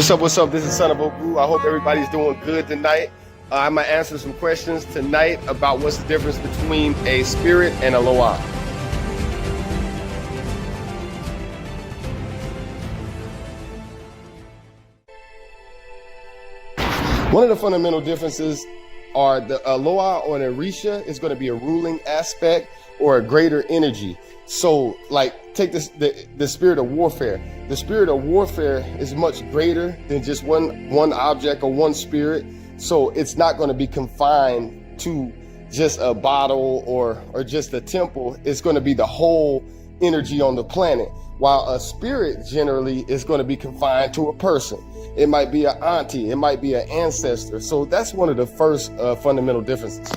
What's up? This is Son of Voodoo. I hope everybody's doing good tonight. I'm going to answer some questions tonight about what's the difference between a spirit and a loa. One of the fundamental differences are the loa or an orisha is going to be a ruling aspect or a greater energy. So like take this, the spirit of warfare. The spirit of warfare is much greater than just one object or one spirit. So it's not going to be confined to just a bottle or just a temple. It's going to be the whole energy on the planet. While a spirit generally is going to be confined to a person. It might be an auntie, it might be an ancestor. So that's one of the first fundamental differences.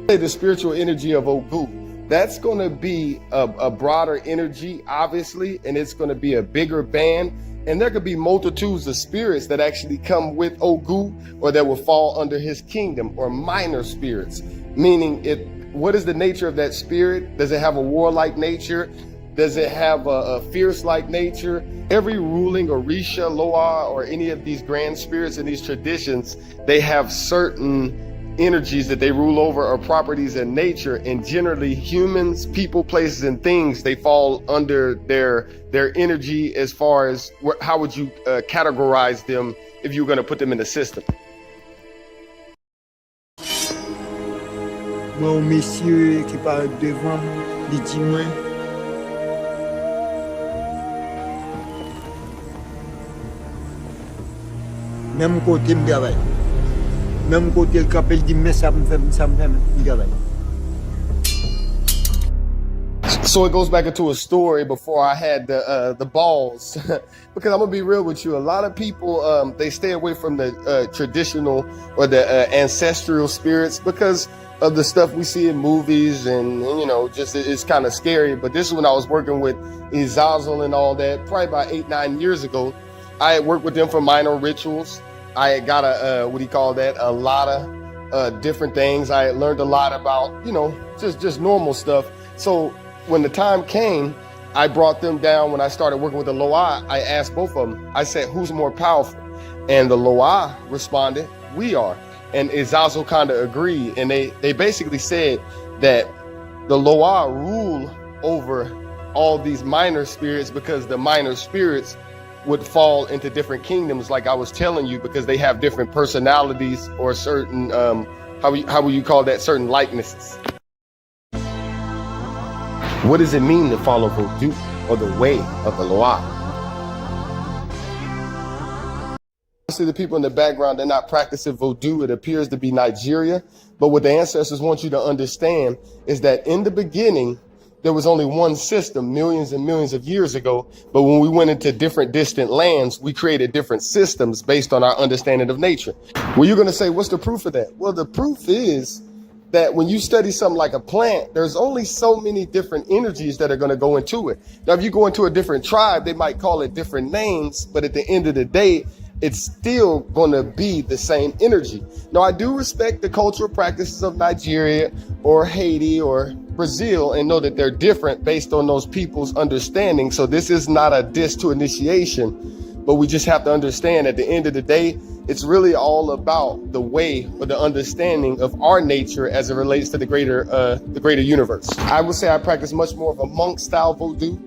The spiritual energy of Ogu. That's going to be a broader energy, obviously, and it's going to be a bigger band. And there could be multitudes of spirits that actually come with Ogu or that will fall under his kingdom, or minor spirits. Meaning, what is the nature of that spirit? Does it have a warlike nature? Does it have a fierce-like nature? Every ruling orisha, loa, or any of these grand spirits in these traditions, they have certain energies that they rule over, or properties in nature, and generally humans, people, places, and things, they fall under their energy. As far as how would you categorize them if you were going to put them in the system? Bon, monsieur qui parle devant, il dit moi. Même côté me travaille. Même côté le capel dit mais ça me fait travail. So it goes back into a story before I had the balls, because I'm gonna be real with you. A lot of people they stay away from the traditional or the ancestral spirits because of the stuff we see in movies, and you know, just it's kind of scary. But this is when I was working with Izazel and all that, probably about 8-9 years ago. I had worked with them for minor rituals. I had got a a lot of different things. I had learned a lot about, you know, just normal stuff. So when the time came, I brought them down. When I started working with the Loa, I asked both of them, I said, who's more powerful? And the Loa responded, we are. And Izazo kind of agreed. And they basically said that the Loa rule over all these minor spirits because the minor spirits would fall into different kingdoms, like I was telling you, because they have different personalities or certain, how will you call that, certain likenesses. What does it mean to follow Voodoo, or the way of the Loa? See the people in the background, they're not practicing Voodoo. It appears to be Nigeria. But what the ancestors want you to understand is that in the beginning, there was only one system millions and millions of years ago. But when we went into different distant lands, we created different systems based on our understanding of nature. Well, you're going to say, what's the proof of that? Well, the proof is that when you study something like a plant, there's only so many different energies that are going to go into it. Now, if you go into a different tribe, they might call it different names, but at the end of the day, it's still going to be the same energy. Now, I do respect the cultural practices of Nigeria or Haiti or Brazil and know that they're different based on those people's understanding. So this is not a diss to initiation, but we just have to understand at the end of the day, it's really all about the way or the understanding of our nature as it relates to the greater universe. I would say I practice much more of a monk style Voodoo,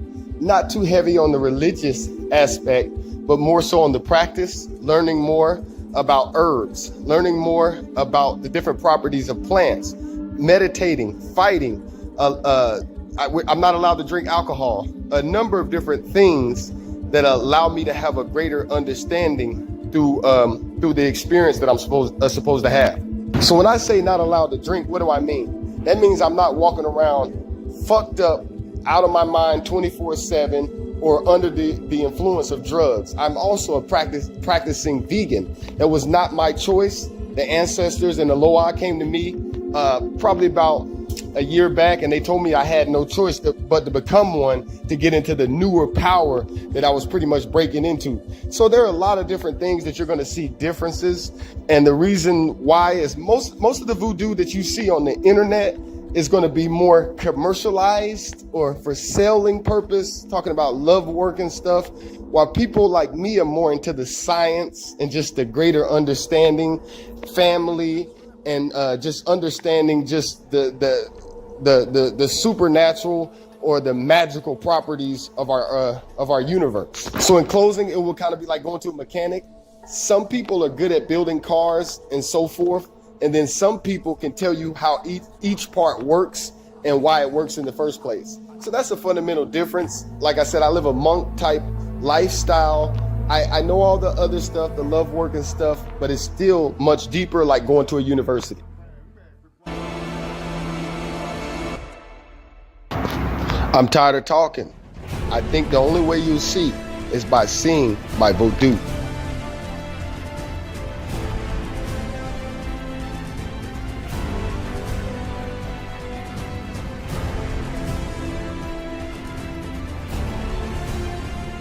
not too heavy on the religious aspect, but more so on the practice, learning more about herbs, learning more about the different properties of plants, meditating, fighting. I'm not allowed to drink alcohol, a number of different things that allow me to have a greater understanding through the experience that I'm supposed to have. So when I say not allowed to drink, what do I mean? That means I'm not walking around fucked up, out of my mind 24/7, or under the influence of drugs. I'm also a practicing vegan. That was not my choice. The ancestors and the Loa came to me probably about a year back, and they told me I had no choice but to become one to get into the newer power that I was pretty much breaking into. So there are a lot of different things that you're going to see differences. And the reason why is most of the Voodoo that you see on the internet, is going to be more commercialized or for selling purpose, talking about love work and stuff, while people like me are more into the science and just the greater understanding, family, and just understanding just the supernatural or the magical properties of our universe. So in closing, it will kind of be like going to a mechanic. Some people are good at building cars and so forth, and then some people can tell you how each part works and why it works in the first place. So that's a fundamental difference. Like I said, I live a monk type lifestyle. I know all the other stuff, the love work and stuff, but it's still much deeper, like going to a university. I'm tired of talking. I think the only way you'll see is by seeing my voodoo.